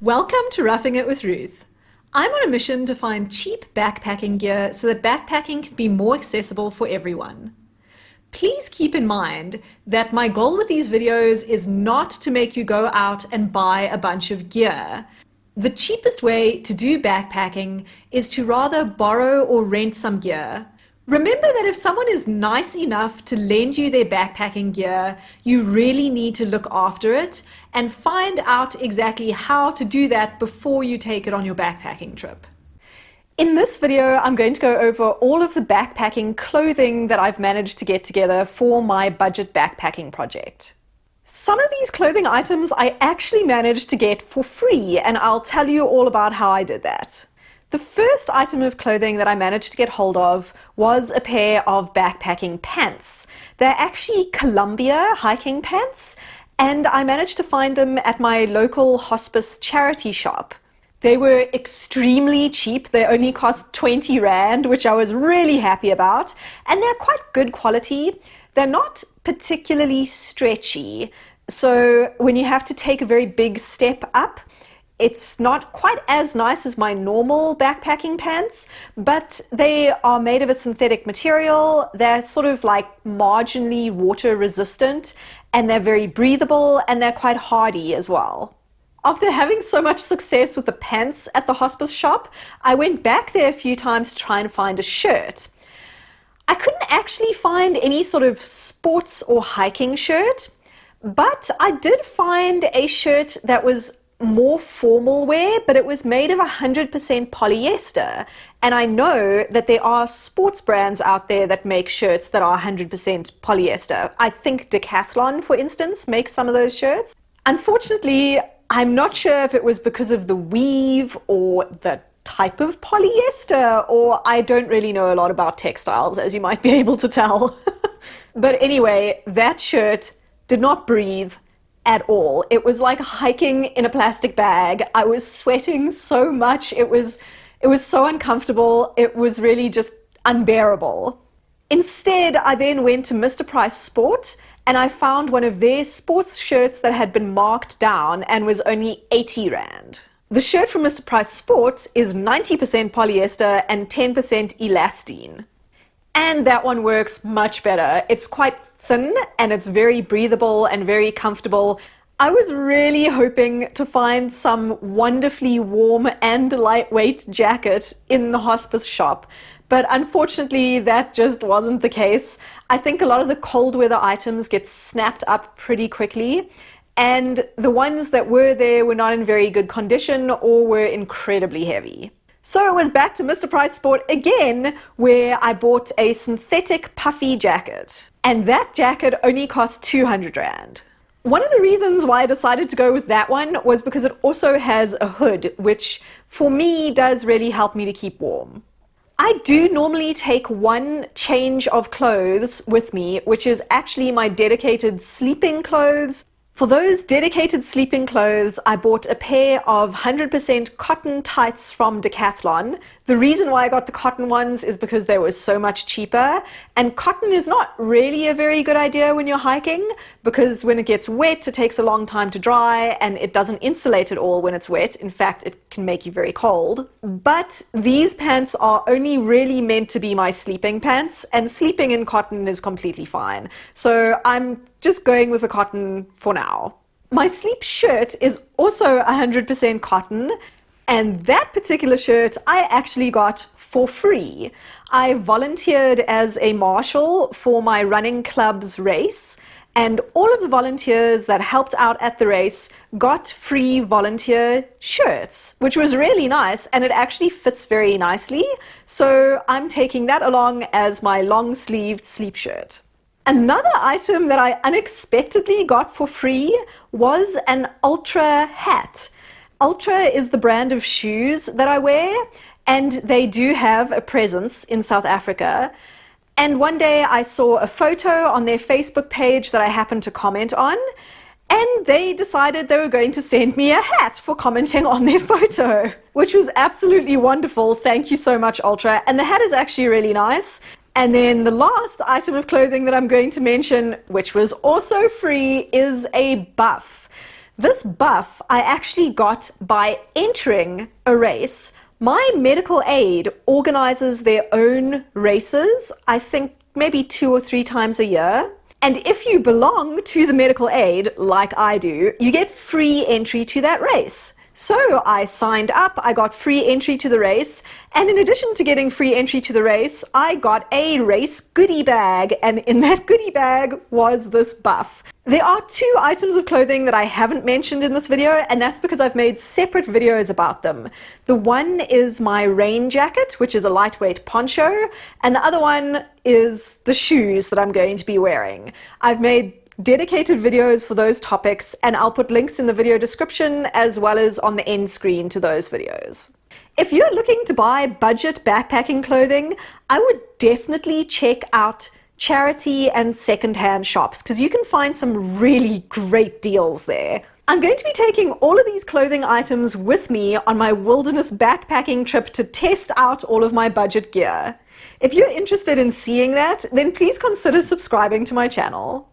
Welcome to Roughing It with Ruth. I'm on a mission to find cheap backpacking gear so that backpacking can be more accessible for everyone. Please keep in mind that my goal with these videos is not to make you go out and buy a bunch of gear. The cheapest way to do backpacking is to rather borrow or rent some gear. Remember that if someone is nice enough to lend you their backpacking gear, you really need to look after it and find out exactly how to do that before you take it on your backpacking trip. In this video, I'm going to go over all of the backpacking clothing that I've managed to get together for my budget backpacking project. Some of these clothing items I actually managed to get for free, and I'll tell you all about how I did that. The first item of clothing that I managed to get hold of was a pair of backpacking pants. They're actually Columbia hiking pants, and I managed to find them at my local hospice charity shop. They were extremely cheap. They only cost 20 Rand, which I was really happy about, and they're quite good quality. They're not particularly stretchy, so when you have to take a very big step up, it's not quite as nice as my normal backpacking pants, but they are made of a synthetic material. They're sort of like marginally water resistant, and they're very breathable, and they're quite hardy as well. After having so much success with the pants at the hospice shop, I went back there a few times to try and find a shirt. I couldn't actually find any sort of sports or hiking shirt, but I did find a shirt that was more formal wear, but it was made of 100% polyester, and I know that there are sports brands out there that make shirts that are 100% polyester. I think Decathlon, for instance, makes some of those shirts. Unfortunately, I'm not sure if it was because of the weave or the type of polyester, or I don't really know a lot about textiles, as you might be able to tell. But anyway, that shirt did not breathe at all. It was like hiking in a plastic bag. I was sweating so much. It was so uncomfortable. It was really just unbearable. Instead, I then went to Mr. Price Sport, and I found one of their sports shirts that had been marked down and was only 80 Rand. The shirt from Mr. Price Sport is 90% polyester and 10% elastine. And that one works much better. It's quite thin, and it's very breathable and very comfortable. I was really hoping to find some wonderfully warm and lightweight jacket in the hospice shop, but unfortunately that just wasn't the case. I think a lot of the cold weather items get snapped up pretty quickly, and the ones that were there were not in very good condition or were incredibly heavy. So it was back to Mr. Price Sport again, where I bought a synthetic puffy jacket. And that jacket only cost 200 Rand. One of the reasons why I decided to go with that one was because it also has a hood, which for me does really help me to keep warm. I do normally take one change of clothes with me, which is actually my dedicated sleeping clothes. For those dedicated sleeping clothes, I bought a pair of 100% cotton tights from Decathlon. The reason why I got the cotton ones is because they were so much cheaper, and cotton is not really a very good idea when you're hiking, because when it gets wet, it takes a long time to dry, and it doesn't insulate at all when it's wet. In fact, it can make you very cold. But these pants are only really meant to be my sleeping pants, and sleeping in cotton is completely fine. So I'm just going with the cotton for now. My sleep shirt is also 100% cotton, and that particular shirt I actually got for free. I volunteered as a marshal for my running club's race, and all of the volunteers that helped out at the race got free volunteer shirts, which was really nice, and it actually fits very nicely. So I'm taking that along as my long-sleeved sleep shirt. Another item that I unexpectedly got for free was an Ultra hat. Ultra is the brand of shoes that I wear, and they do have a presence in South Africa. And one day I saw a photo on their Facebook page that I happened to comment on, and they decided they were going to send me a hat for commenting on their photo, which was absolutely wonderful. Thank you so much, Ultra. And the hat is actually really nice. And then the last item of clothing that I'm going to mention, which was also free, is a buff. This buff I actually got by entering a race. My medical aid organizes their own races, I think maybe 2 or 3 times a year. And if you belong to the medical aid, like I do, you get free entry to that race. So I signed up, I got free entry to the race, and in addition to getting free entry to the race, I got a race goodie bag, and in that goodie bag was this buff. There are 2 items of clothing that I haven't mentioned in this video, and that's because I've made separate videos about them. The one is my rain jacket, which is a lightweight poncho, and the other one is the shoes that I'm going to be wearing. I've made dedicated videos for those topics, and I'll put links in the video description as well as on the end screen to those videos. If you're looking to buy budget backpacking clothing, I would definitely check out charity and secondhand shops because you can find some really great deals there. I'm going to be taking all of these clothing items with me on my wilderness backpacking trip to test out all of my budget gear. If you're interested in seeing that, then please consider subscribing to my channel.